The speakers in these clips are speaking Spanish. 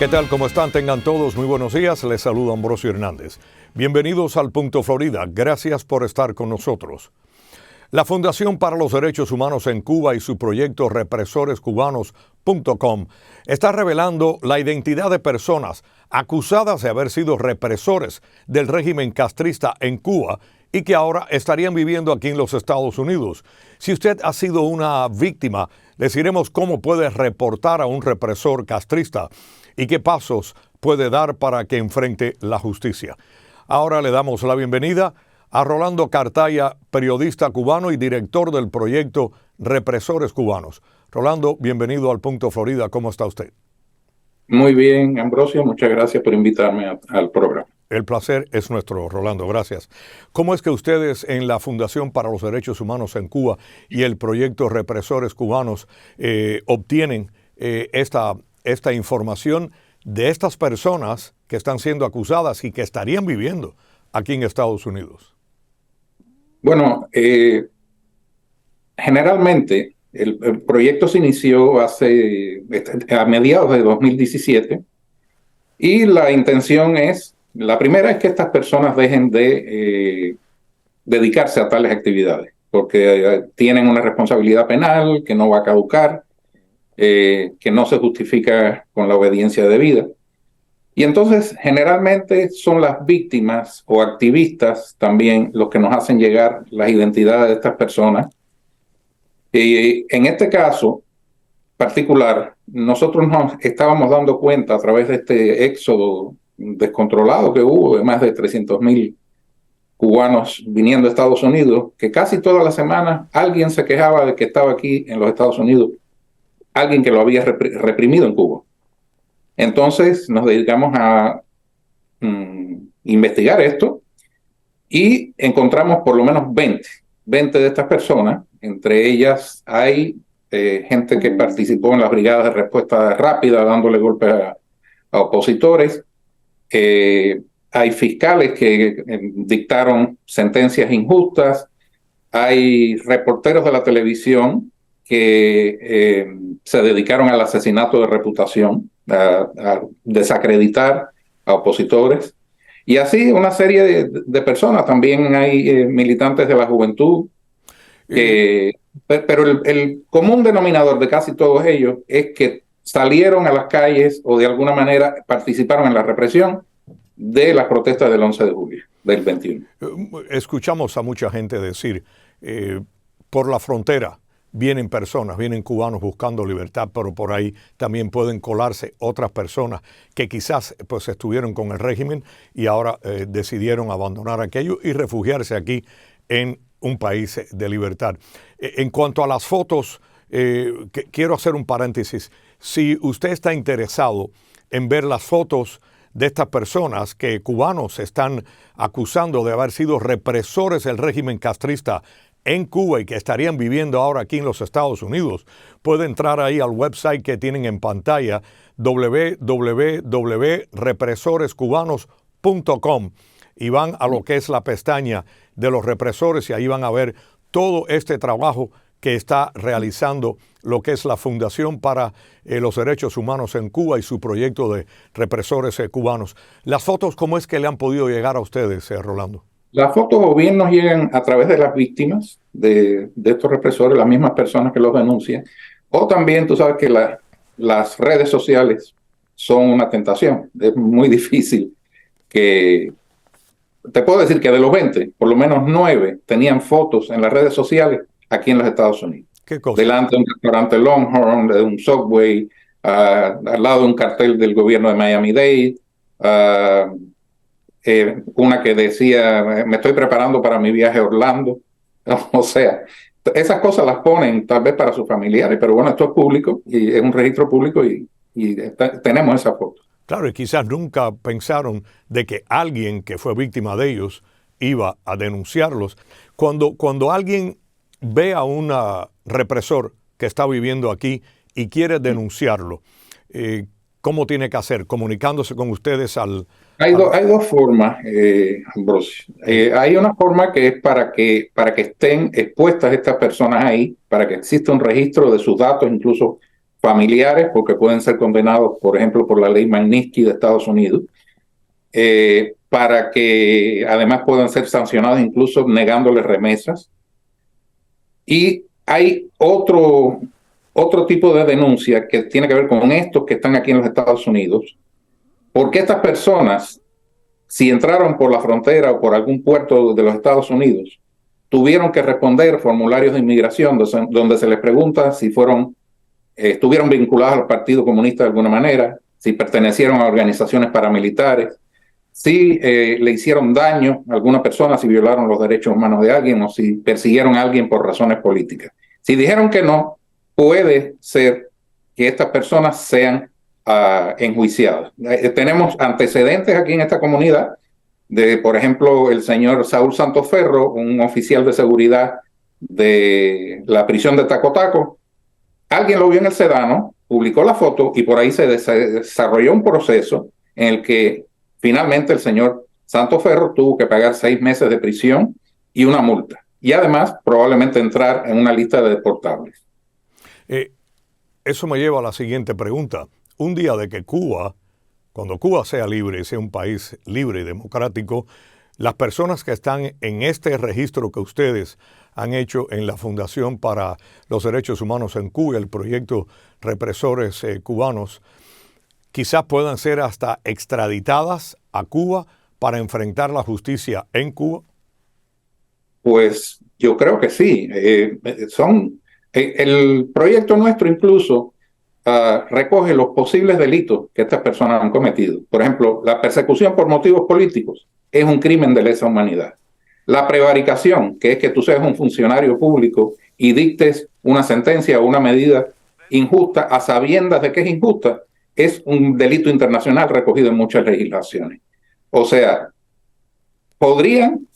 ¿Qué tal? ¿Cómo están? Tengan todos muy buenos días. Les saluda Ambrosio Hernández. Bienvenidos al Punto Florida. Gracias por estar con nosotros. La Fundación para los Derechos Humanos en Cuba y su proyecto represorescubanos.com está revelando la identidad de personas acusadas de haber sido represores del régimen castrista en Cuba y que ahora estarían viviendo aquí en los Estados Unidos. Si usted ha sido una víctima, les diremos cómo puede reportar a un represor castrista y qué pasos puede dar para que enfrente la justicia. Ahora le damos la bienvenida a Rolando Cartaya, periodista cubano y director del proyecto Represores Cubanos. Rolando, bienvenido al Punto Florida. ¿Cómo está usted? Muy bien, Ambrosio. Muchas gracias por invitarme al programa. El placer es nuestro, Rolando. Gracias. ¿Cómo es que ustedes en la Fundación para los Derechos Humanos en Cuba y el proyecto Represores Cubanos obtienen esta información de estas personas que están siendo acusadas y que estarían viviendo aquí en Estados Unidos? Bueno, generalmente el proyecto se inició a mediados de 2017 y la intención la primera es que estas personas dejen de dedicarse a tales actividades, porque tienen una responsabilidad penal que no va a caducar, que no se justifica con la obediencia debida. Y entonces, generalmente son las víctimas o activistas también los que nos hacen llegar las identidades de estas personas. En este caso particular, nosotros nos estábamos dando cuenta a través de este éxodo descontrolado que hubo de más de 300,000 cubanos viniendo a Estados Unidos, que casi todas las semanas alguien se quejaba de que estaba aquí en los Estados Unidos, alguien que lo había reprimido en Cuba. Entonces nos dedicamos a investigar esto y encontramos por lo menos 20 de estas personas. Entre ellas hay gente que participó en las brigadas de respuesta rápida dándole golpes a opositores. Hay fiscales que dictaron sentencias injustas. Hay reporteros de la televisión que se dedicaron al asesinato de reputación, a desacreditar a opositores, y así una serie de personas. También hay militantes de la juventud, pero el común denominador de casi todos ellos es que salieron a las calles o de alguna manera participaron en la represión de las protestas del 11 de julio del 21. Escuchamos a mucha gente decir, por la frontera vienen personas, vienen cubanos buscando libertad, pero por ahí también pueden colarse otras personas que quizás pues estuvieron con el régimen y ahora decidieron abandonar aquello y refugiarse aquí en un país de libertad. En cuanto a las fotos, quiero hacer un paréntesis. Si usted está interesado en ver las fotos de estas personas que cubanos están acusando de haber sido represores del régimen castrista en Cuba y que estarían viviendo ahora aquí en los Estados Unidos, puede entrar ahí al website que tienen en pantalla, www.represorescubanos.com, y van a lo que es la pestaña de los represores y ahí van a ver todo este trabajo que está realizando lo que es la Fundación para los Derechos Humanos en Cuba y su proyecto de represores cubanos. Las fotos, ¿cómo es que le han podido llegar a ustedes, Rolando? Las fotos o bien nos llegan a través de las víctimas de estos represores, las mismas personas que los denuncian, o también tú sabes que las redes sociales son una tentación. Es muy difícil te puedo decir que de los 20, por lo menos 9 tenían fotos en las redes sociales aquí en los Estados Unidos. ¿Qué cosa? Delante de un restaurante Longhorn, de un Subway, al lado de un cartel del gobierno de Miami-Dade, una que decía, me estoy preparando para mi viaje a Orlando. O sea, esas cosas las ponen tal vez para sus familiares, pero bueno, esto es público y es un registro público y tenemos esa foto. Claro, y quizás nunca pensaron de que alguien que fue víctima de ellos iba a denunciarlos. Cuando alguien ve a un represor que está viviendo aquí y quiere denunciarlo, ¿cómo tiene que hacer? ¿Comunicándose con ustedes Hay dos formas, Ambrosio. Hay una forma que es para que estén expuestas estas personas ahí, para que exista un registro de sus datos, incluso familiares, porque pueden ser condenados, por ejemplo, por la ley Magnitsky de Estados Unidos, para que además puedan ser sancionados incluso negándoles remesas. Y hay otro tipo de denuncia que tiene que ver con estos que están aquí en los Estados Unidos, porque estas personas, si entraron por la frontera o por algún puerto de los Estados Unidos, tuvieron que responder formularios de inmigración donde se les pregunta si estuvieron vinculados al Partido Comunista de alguna manera, si pertenecieron a organizaciones paramilitares, si le hicieron daño a alguna persona, si violaron los derechos humanos de alguien o si persiguieron a alguien por razones políticas. Si dijeron que no, puede ser que estas personas sean enjuiciadas. Tenemos antecedentes aquí en esta comunidad de, por ejemplo, el señor Saúl Santos Ferro, un oficial de seguridad de la prisión de Taco Taco. Alguien lo vio en el Sedano, publicó la foto y por ahí se desarrolló un proceso en el que finalmente el señor Santos Ferro tuvo que pagar 6 meses de prisión y una multa. Y además probablemente entrar en una lista de deportables. Eso me lleva a la siguiente pregunta. Un día de que Cuba, cuando Cuba sea libre, sea un país libre y democrático, las personas que están en este registro que ustedes han hecho en la Fundación para los Derechos Humanos en Cuba, el proyecto Represores Cubanos, quizás puedan ser hasta extraditadas a Cuba para enfrentar la justicia en Cuba? Pues yo creo que sí. El proyecto nuestro incluso recoge los posibles delitos que estas personas han cometido. Por ejemplo, la persecución por motivos políticos es un crimen de lesa humanidad. La prevaricación, que es que tú seas un funcionario público y dictes una sentencia o una medida injusta a sabiendas de que es injusta, es un delito internacional recogido en muchas legislaciones. O sea, podrían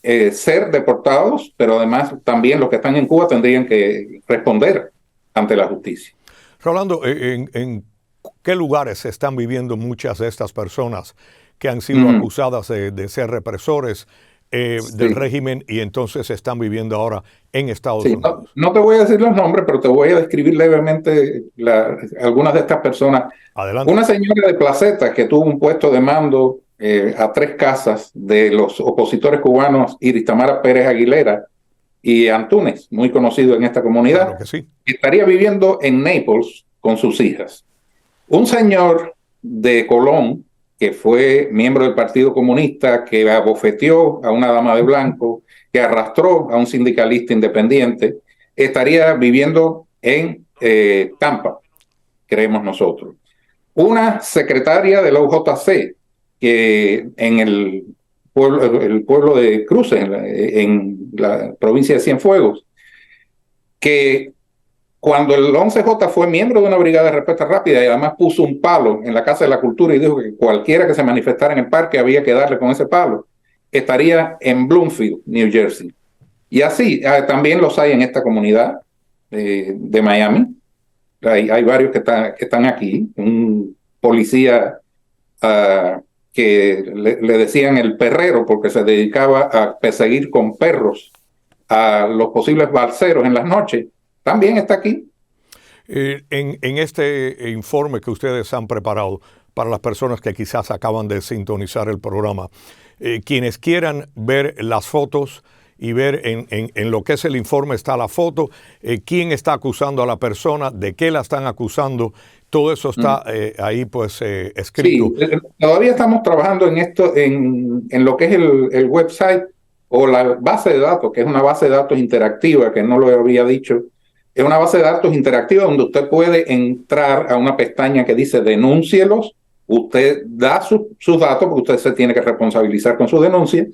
ser deportados, pero además también los que están en Cuba tendrían que responder ante la justicia. Rolando, ¿en qué lugares se están viviendo muchas de estas personas que han sido acusadas de ser represores del régimen y entonces están viviendo ahora en Estados Unidos? No te voy a decir los nombres, pero te voy a describir levemente algunas de estas personas. Adelante. Una señora de Placeta que tuvo un puesto de mando a 3 casas de los opositores cubanos Iristamara Pérez Aguilera y Antúnez, muy conocido en esta comunidad, Claro que sí. estaría viviendo en Naples con sus hijas. Un señor de Colón, que fue miembro del Partido Comunista, que abofeteó a una dama de blanco, que arrastró a un sindicalista independiente, estaría viviendo en Tampa, creemos nosotros. Una secretaria de la UJC, que en el pueblo de Cruces, en la provincia de Cienfuegos, que cuando el 11J fue miembro de una brigada de respuesta rápida y además puso un palo en la Casa de la Cultura y dijo que cualquiera que se manifestara en el parque había que darle con ese palo, estaría en Bloomfield, New Jersey. Y así también los hay en esta comunidad de Miami. Hay varios que están aquí. Un policía que le decían el perrero porque se dedicaba a perseguir con perros a los posibles balseros en las noches, también está aquí. En este informe que ustedes han preparado para las personas que quizás acaban de sintonizar el programa, quienes quieran ver las fotos y ver en lo que es el informe está la foto, quién está acusando a la persona, de qué la están acusando, todo eso está ahí pues escrito. Sí, todavía estamos trabajando en esto, en lo que es el website o la base de datos, que es una base de datos interactiva, que no lo había dicho. Es una base de datos interactiva donde usted puede entrar a una pestaña que dice denúncielos, usted da sus datos, porque usted se tiene que responsabilizar con su denuncia,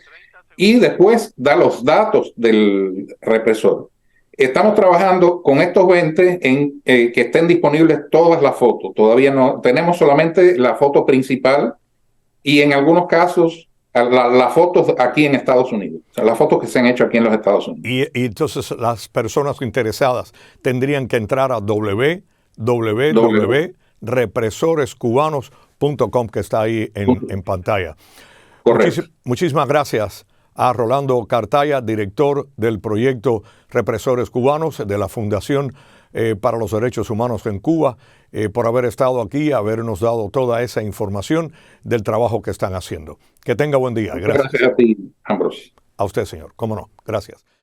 y después da los datos del represor. Estamos trabajando con estos 20 en que estén disponibles todas las fotos. Todavía no, tenemos solamente la foto principal y en algunos casos las fotos aquí en Estados Unidos, o sea, las fotos que se han hecho aquí en los Estados Unidos. Y entonces las personas interesadas tendrían que entrar a www.represorescubanos.com, que está ahí en pantalla. Correcto. Muchísimas gracias a Rolando Cartaya, director del proyecto Represores Cubanos de la Fundación para los Derechos Humanos en Cuba, por haber estado aquí, habernos dado toda esa información del trabajo que están haciendo. Que tenga buen día. Gracias. Gracias a ti, Ambrosio. A usted, señor. Cómo no. Gracias.